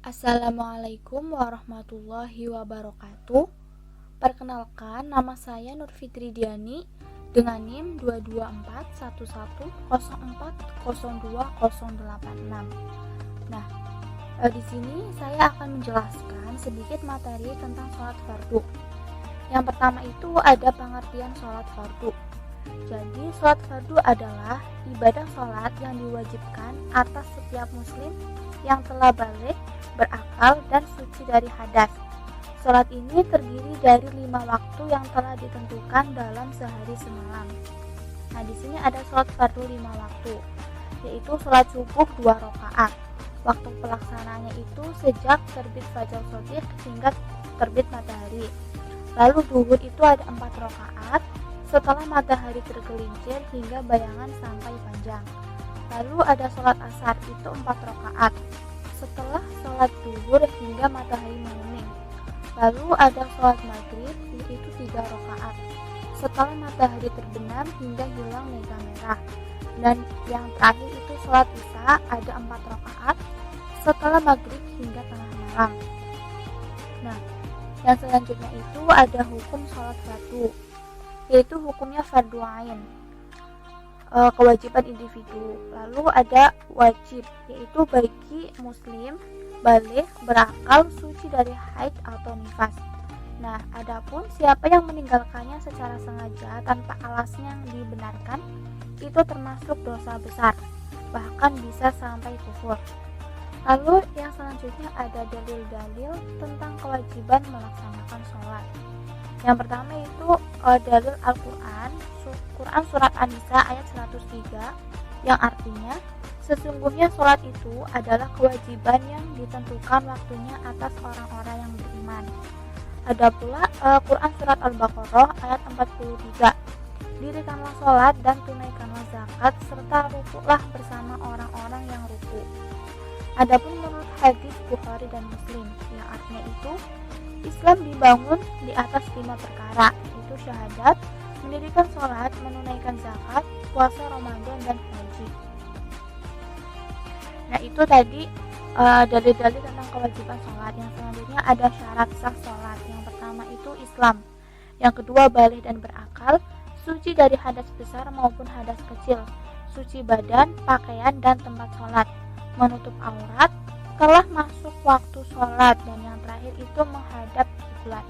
Assalamualaikum warahmatullahi wabarakatuh. Perkenalkan, nama saya Nur Fitri Diani dengan NIM 2241104020086. Nah, di sini saya akan menjelaskan sedikit materi tentang sholat fardu. Yang pertama itu ada pengertian sholat fardu. Jadi, sholat fardu adalah ibadah sholat yang diwajibkan atas setiap muslim yang telah balik, berakal, dan suci dari hadas. Sholat ini terdiri dari 5 waktu yang telah ditentukan dalam sehari semalam. Nah, di sini ada sholat fardu 5 waktu, yaitu sholat subuh 2 rakaat. Waktu pelaksananya itu sejak terbit fajar shodiq hingga terbit matahari. Lalu duhur itu ada 4 rakaat setelah matahari tergelincir hingga bayangan sampai panjang. Lalu ada sholat asar itu 4 rakaat setelah sholat duhur hingga matahari menguning. Lalu ada sholat maghrib itu 3 rakaat setelah matahari terbenam hingga hilang mega merah. Dan yang terakhir itu sholat isya ada 4 rakaat setelah maghrib hingga tengah malam. Nah, yang selanjutnya itu ada hukum sholat fardu, yaitu hukumnya fardu ain, kewajiban individu. Lalu ada wajib, yaitu bagi muslim balik, berakal, suci dari haid atau nifas. Nah, adapun siapa yang meninggalkannya secara sengaja tanpa alasan yang dibenarkan, itu termasuk dosa besar, bahkan bisa sampai kufur. Lalu yang selanjutnya ada dalil-dalil tentang kewajiban melaksanakan sholat. Yang pertama itu dalil Al-Quran, Quran Surat An-Nisa ayat 103, yang artinya sesungguhnya sholat itu adalah kewajiban yang ditentukan waktunya atas orang-orang yang beriman. Ada pula Quran Surat Al-Baqarah ayat 43, dirikanlah sholat dan tunaikanlah zakat serta rukuklah bersama orang-orang yang ruku. Adapun menurut hadis Bukhari dan Muslim, yang artinya itu Islam dibangun di atas 5 perkara, yaitu syahadat, mendirikan sholat, menunaikan zakat, puasa Ramadan, dan haji. Nah, itu tadi dalil-dalil tentang kewajiban sholat. Yang selanjutnya ada syarat sah sholat. Yang pertama itu Islam, yang kedua balik dan berakal, suci dari hadas besar maupun hadas kecil, suci badan, pakaian, dan tempat sholat, menutup aurat, telah masuk waktu sholat, dan yang terakhir itu menghadap kiblat.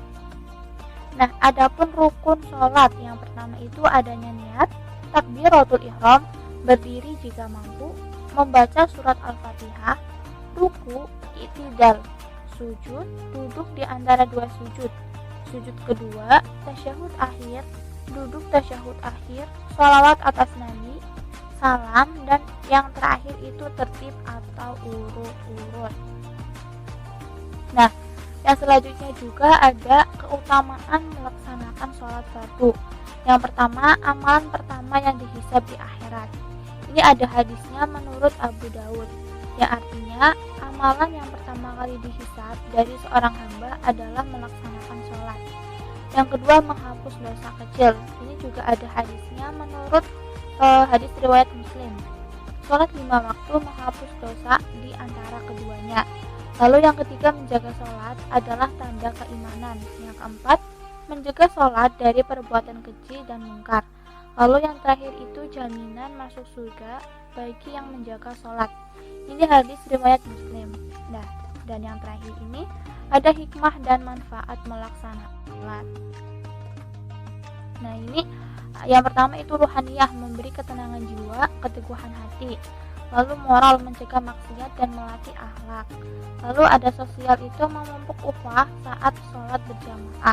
Nah, adapun rukun sholat, yang pertama itu adanya niat, takbiratul ihram, berdiri jika mampu, membaca surat Al-Fatihah, ruku, i'tidal, sujud, duduk di antara 2 sujud, sujud kedua, tasyahud akhir, duduk tasyahud akhir, sholawat atas Nabi, salam, dan yang terakhir itu tertib atau urut-urut. Nah, yang selanjutnya juga ada keutamaan melaksanakan sholat fardu. Yang pertama, amalan pertama yang dihisab di akhirat. Ini ada hadisnya menurut Abu Daud, yang artinya amalan yang pertama kali dihisab dari seorang hamba adalah melaksanakan sholat. Yang kedua, menghapus dosa kecil. Ini juga ada hadisnya menurut hadis riwayat Muslim. Sholat 5 waktu menghapus dosa di antara keduanya. Lalu yang ketiga, menjaga sholat adalah tanda keimanan. Yang keempat, menjaga sholat dari perbuatan keji dan mungkar. Lalu yang terakhir itu jaminan masuk surga bagi yang menjaga sholat. Ini hadis riwayat Muslim. Nah, dan yang terakhir ini ada hikmah dan manfaat melaksanakan sholat. Nah, ini yang pertama itu ruhaniyah, memberi ketenangan jiwa, keteguhan hati. Lalu moral, mencegah maksiat dan melatih akhlak. Lalu ada sosial, itu memupuk ukhuwah saat sholat berjamaah.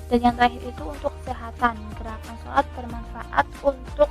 Dan yang terakhir itu untuk kesehatan, gerakan sholat bermanfaat untuk